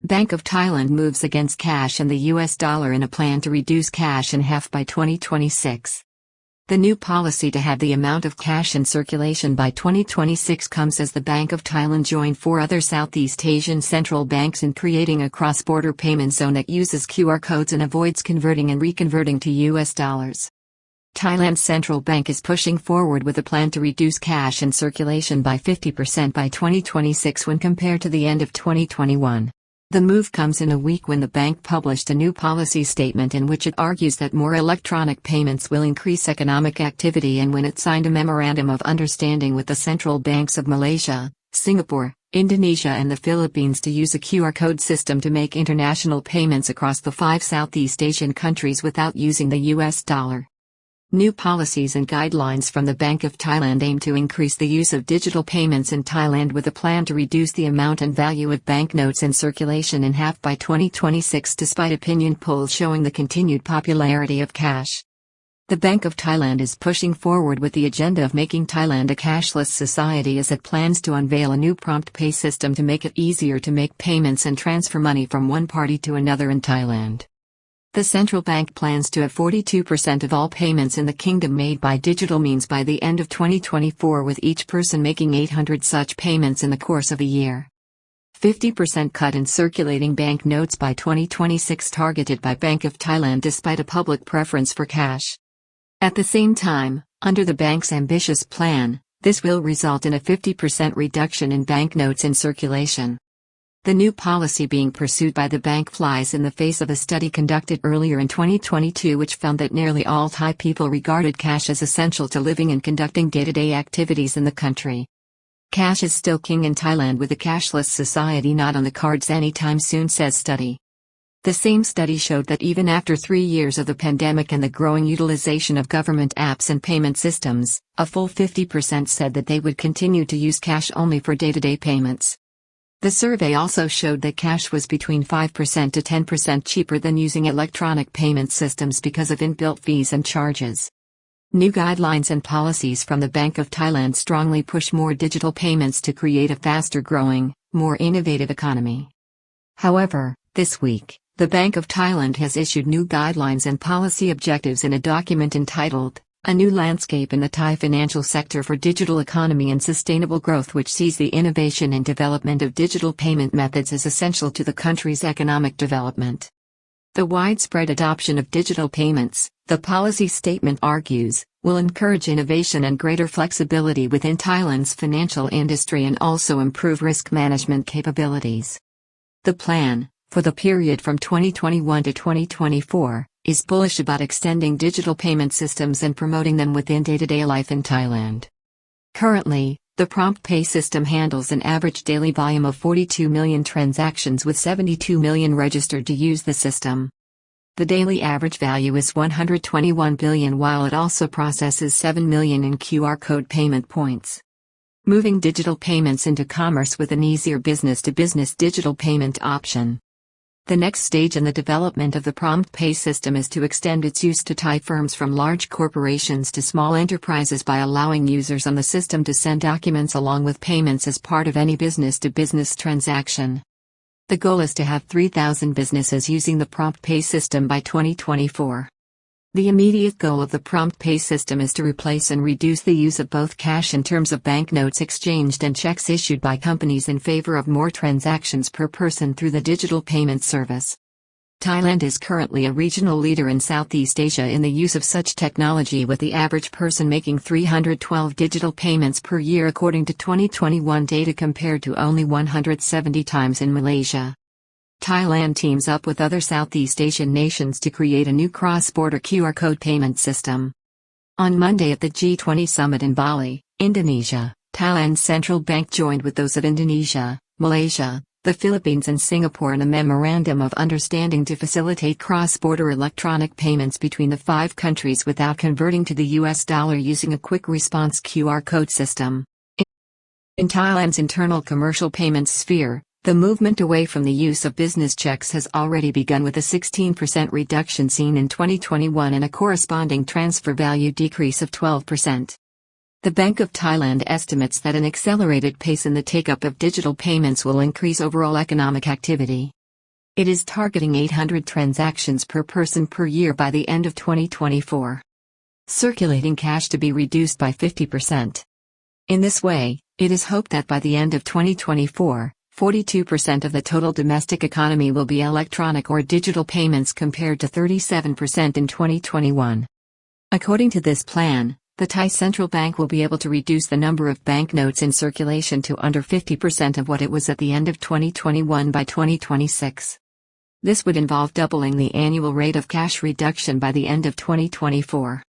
Bank of Thailand moves against cash and the US dollar in a plan to reduce cash in half by 2026. The new policy to have the amount of cash in circulation by 2026 comes as the Bank of Thailand joined 4 other Southeast Asian central banks in creating a cross-border payment zone that uses QR codes and avoids converting and reconverting to US dollars. Thailand's central bank is pushing forward with a plan to reduce cash in circulation by 50% by 2026 when compared to the end of 2021. The move comes in a week when the bank published a new policy statement in which it argues that more electronic payments will increase economic activity, and when it signed a memorandum of understanding with the central banks of Malaysia, Singapore, Indonesia and the Philippines to use a QR code system to make international payments across the 5 Southeast Asian countries without using the US dollar. New policies and guidelines from the Bank of Thailand aim to increase the use of digital payments in Thailand with a plan to reduce the amount and value of banknotes in circulation in half by 2026 despite opinion polls showing the continued popularity of cash. The Bank of Thailand is pushing forward with the agenda of making Thailand a cashless society as it plans to unveil a new prompt pay system to make it easier to make payments and transfer money from one party to another in Thailand. The central bank plans to have 42% of all payments in the kingdom made by digital means by the end of 2024, with each person making 800 such payments in the course of a year. 50% cut in circulating bank notes by 2026 targeted by Bank of Thailand despite a public preference for cash. At the same time, under the bank's ambitious plan, this will result in a 50% reduction in banknotes in circulation. The new policy being pursued by the bank flies in the face of a study conducted earlier in 2022 which found that nearly all Thai people regarded cash as essential to living and conducting day-to-day activities in the country. Cash is still king in Thailand, with a cashless society not on the cards anytime soon, says study. The same study showed that even after 3 years of the pandemic and the growing utilization of government apps and payment systems, a full 50% said that they would continue to use cash only for day-to-day payments. The survey also showed that cash was between 5% to 10% cheaper than using electronic payment systems because of inbuilt fees and charges. New guidelines and policies from the Bank of Thailand strongly push more digital payments to create a faster-growing, more innovative economy. However, this week, the Bank of Thailand has issued new guidelines and policy objectives in a document entitled, "A New Landscape in the Thai Financial Sector for Digital Economy and Sustainable Growth," which sees the innovation and development of digital payment methods as essential to the country's economic development. The widespread adoption of digital payments, the policy statement argues, will encourage innovation and greater flexibility within Thailand's financial industry and also improve risk management capabilities. The plan, for the period from 2021 to 2024, is bullish about extending digital payment systems and promoting them within day-to-day life in Thailand. Currently, the prompt pay system handles an average daily volume of 42 million transactions, with 72 million registered to use the system. The daily average value is 121 billion, while it also processes 7 million in QR code payment points. Moving digital payments into commerce with an easier business-to-business digital payment option. The next stage in the development of the prompt pay system is to extend its use to Thai firms from large corporations to small enterprises by allowing users on the system to send documents along with payments as part of any business-to-business transaction. The goal is to have 3,000 businesses using the prompt pay system by 2024. The immediate goal of the prompt pay system is to replace and reduce the use of both cash in terms of banknotes exchanged and checks issued by companies in favor of more transactions per person through the digital payment service. Thailand is currently a regional leader in Southeast Asia in the use of such technology, with the average person making 312 digital payments per year according to 2021 data compared to only 170 times in Malaysia. Thailand teams up with other Southeast Asian nations to create a new cross-border QR code payment system. On Monday at the G20 summit in Bali, Indonesia, Thailand's central bank joined with those of Indonesia, Malaysia, the Philippines and Singapore in a memorandum of understanding to facilitate cross-border electronic payments between the 5 countries without converting to the US dollar using a quick response QR code system. In Thailand's internal commercial payments sphere, the movement away from the use of business checks has already begun, with a 16% reduction seen in 2021 and a corresponding transfer value decrease of 12%. The Bank of Thailand estimates that an accelerated pace in the take-up of digital payments will increase overall economic activity. It is targeting 800 transactions per person per year by the end of 2024. Circulating cash to be reduced by 50%. In this way, it is hoped that by the end of 2024, 42% of the total domestic economy will be electronic or digital payments compared to 37% in 2021. According to this plan, the Thai Central Bank will be able to reduce the number of banknotes in circulation to under 50% of what it was at the end of 2021 by 2026. This would involve doubling the annual rate of cash reduction by the end of 2024.